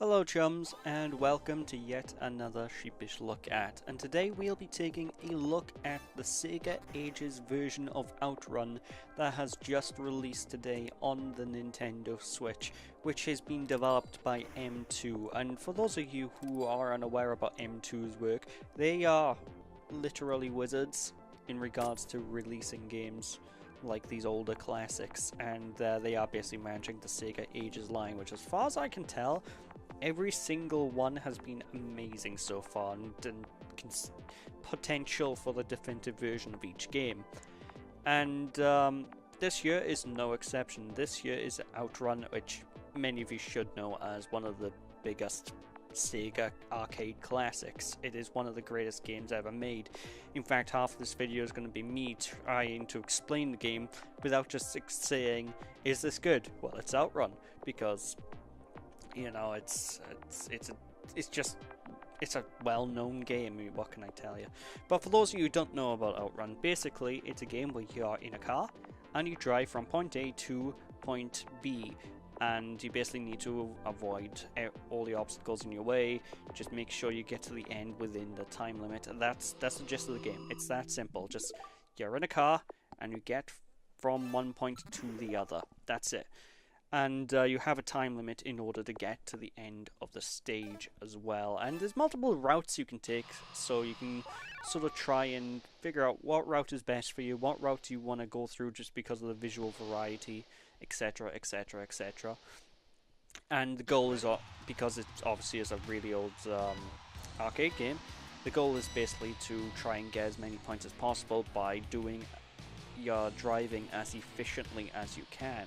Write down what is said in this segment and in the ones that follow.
Hello chums, and welcome to yet another Sheepish Look At, and today we'll be taking a look at the SEGA AGES version of OutRun that has just released today on the Nintendo Switch, which has been developed by M2. And for those of you who are unaware about M2's work, they are literally wizards in regards to releasing games like these older classics, and they are basically managing the SEGA AGES line, which as far as I can tell, every single one has been amazing so far, and potential for the definitive version of each game. And this year is no exception. This year is OutRun, which many of you should know as one of the biggest SEGA arcade classics. It is one of the greatest games ever made. In fact, half of this video is going to be me trying to explain the game without just saying, is this good? Well, it's OutRun, because you know, it's a well-known game. I mean, what can I tell you? But for those of you who don't know about OutRun, basically it's a game where you are in a car and you drive from point A to point B, and you basically need to avoid all the obstacles in your way. Just make sure you get to the end within the time limit, and that's the gist of the game. It's that simple. Just you're in a car and you get from one point to the other. That's it. And you have a time limit in order to get to the end of the stage as well. And there's multiple routes you can take, so you can sort of try and figure out what route is best for you, what route you want to go through just because of the visual variety, etc, etc, etc. And the goal is, because it obviously is a really old arcade game, the goal is basically to try and get as many points as possible by doing your driving as efficiently as you can.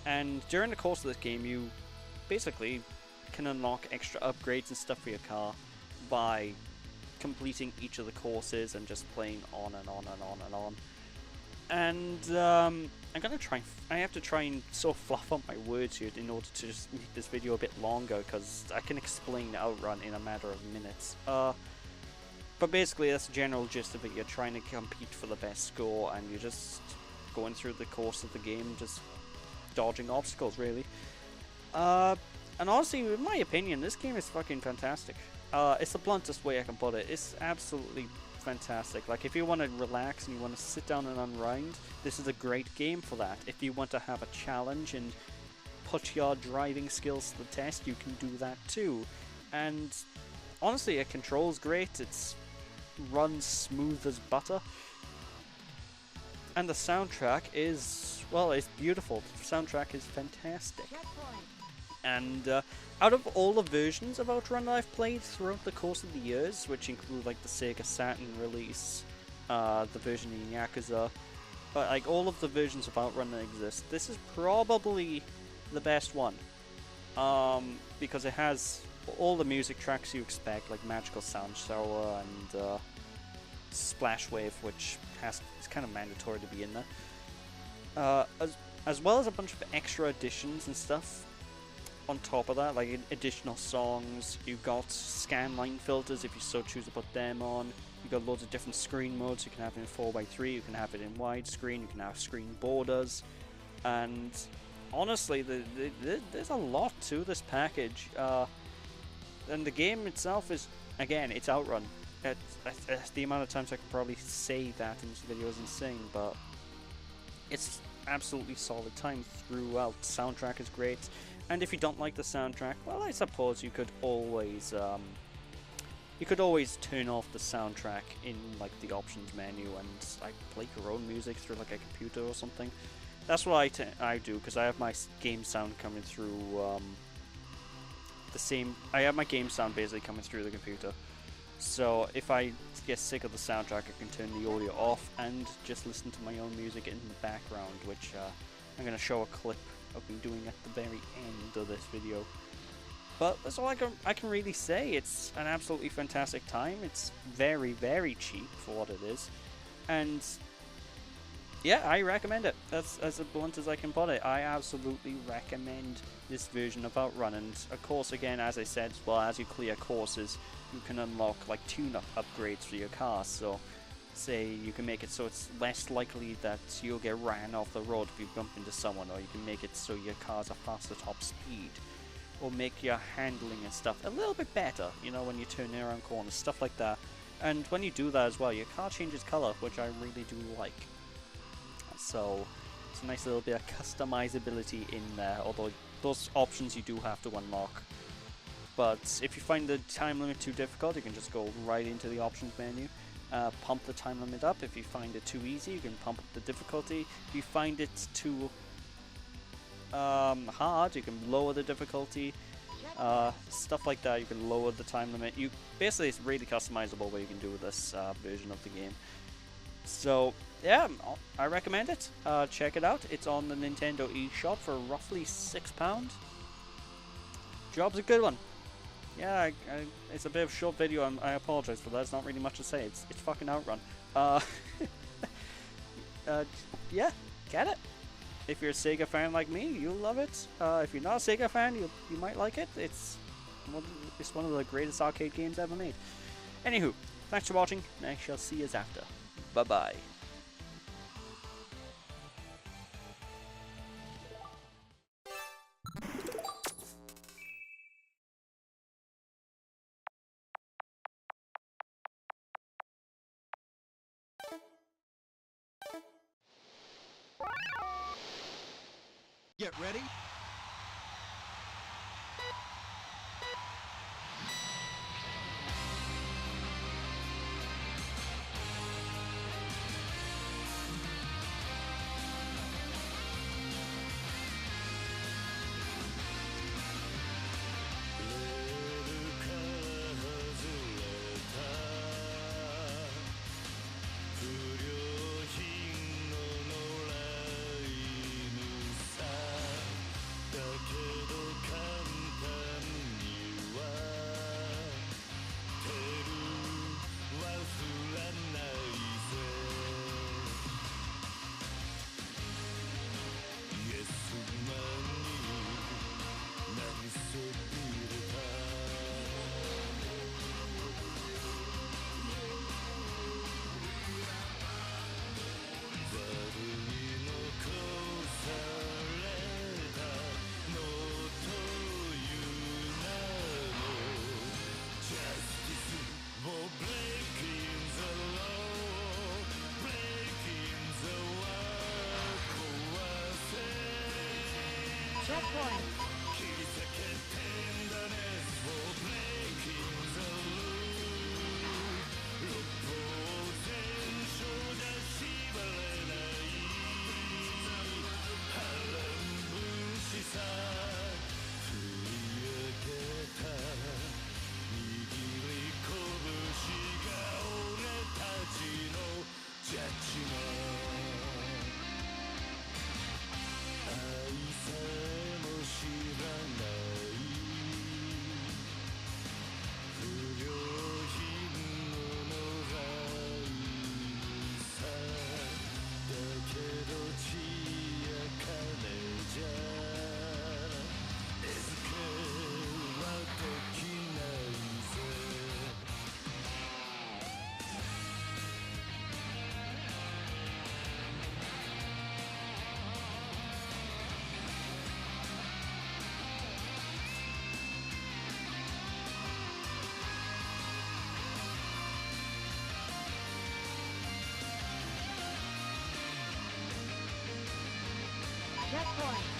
And during the course of this game, you basically can unlock extra upgrades and stuff for your car by completing each of the courses and just playing on and on and on and on. And I have to try and sort of fluff up my words here in order to just make this video a bit longer, because I can explain OutRun in a matter of minutes. But basically, that's the general gist of it. You're trying to compete for the best score, and you're just going through the course of the game, just dodging obstacles, really. And honestly, in my opinion, this game is fucking fantastic. It's the bluntest way I can put it. It's absolutely fantastic. Like, if you want to relax and you want to sit down and unwind, this is a great game for that. If you want to have a challenge and put your driving skills to the test, you can do that too. And honestly, it controls great. It runs smooth as butter. And the soundtrack is, well, it's beautiful. The soundtrack is fantastic. And out of all the versions of OutRun that I've played throughout the course of the years, which include like the Sega Saturn release, the version in Yakuza, but like all of the versions of OutRun that exist, this is probably the best one. Because it has all the music tracks you expect, like Magical Sound Shower and Splash Wave, which is kind of mandatory to be in there, as well as a bunch of extra additions and stuff on top of that, like additional songs. You've got scanline filters if you so choose to put them on. You've got loads of different screen modes. You can have it in 4:3, you can have it in widescreen, you can have screen borders, and honestly, there's a lot to this package. And the game itself is, again, it's OutRun. The amount of times I can probably say that in this video is insane, but it's absolutely solid time throughout. The soundtrack is great, and if you don't like the soundtrack, well, I suppose you could always turn off the soundtrack in like the options menu and like play your own music through like a computer or something. That's what I do, because I have my game sound coming through I have my game sound basically coming through the computer. So if I get sick of the soundtrack, I can turn the audio off and just listen to my own music in the background, which I'm going to show a clip of me doing at the very end of this video. But that's all I can really say. It's an absolutely fantastic time. It's very, very cheap for what it is. And yeah, I recommend it. That's as blunt as I can put it. I absolutely recommend this version of OutRun. And of course, again, as I said, well, as you clear courses, you can unlock like tune-up upgrades for your car. So say you can make it so it's less likely that you'll get ran off the road if you bump into someone, or you can make it so your car's a faster top speed. or make your handling and stuff a little bit better, you know, when you turn around corners, stuff like that. And when you do that as well, your car changes color, which I really do like. So it's a nice little bit of customizability in there, although those options you do have to unlock. But if you find the time limit too difficult, you can just go right into the options menu, pump the time limit up. If you find it too easy, you can pump up the difficulty. If you find it too hard, you can lower the difficulty. Stuff like that. You can lower the time limit. Basically, it's really customizable what you can do with this version of the game. So yeah, I recommend it. Check it out. It's on the Nintendo eShop for roughly £6. Job's a good one. Yeah, it's a bit of a short video. I apologize for that. There's not really much to say. It's fucking OutRun. Yeah, get it. If you're a Sega fan like me, you'll love it. If you're not a Sega fan, you might like it. It's one of the greatest arcade games ever made. Anywho, thanks for watching, and I shall see you after. Bye bye. Get ready. Checkpoint. Checkpoint.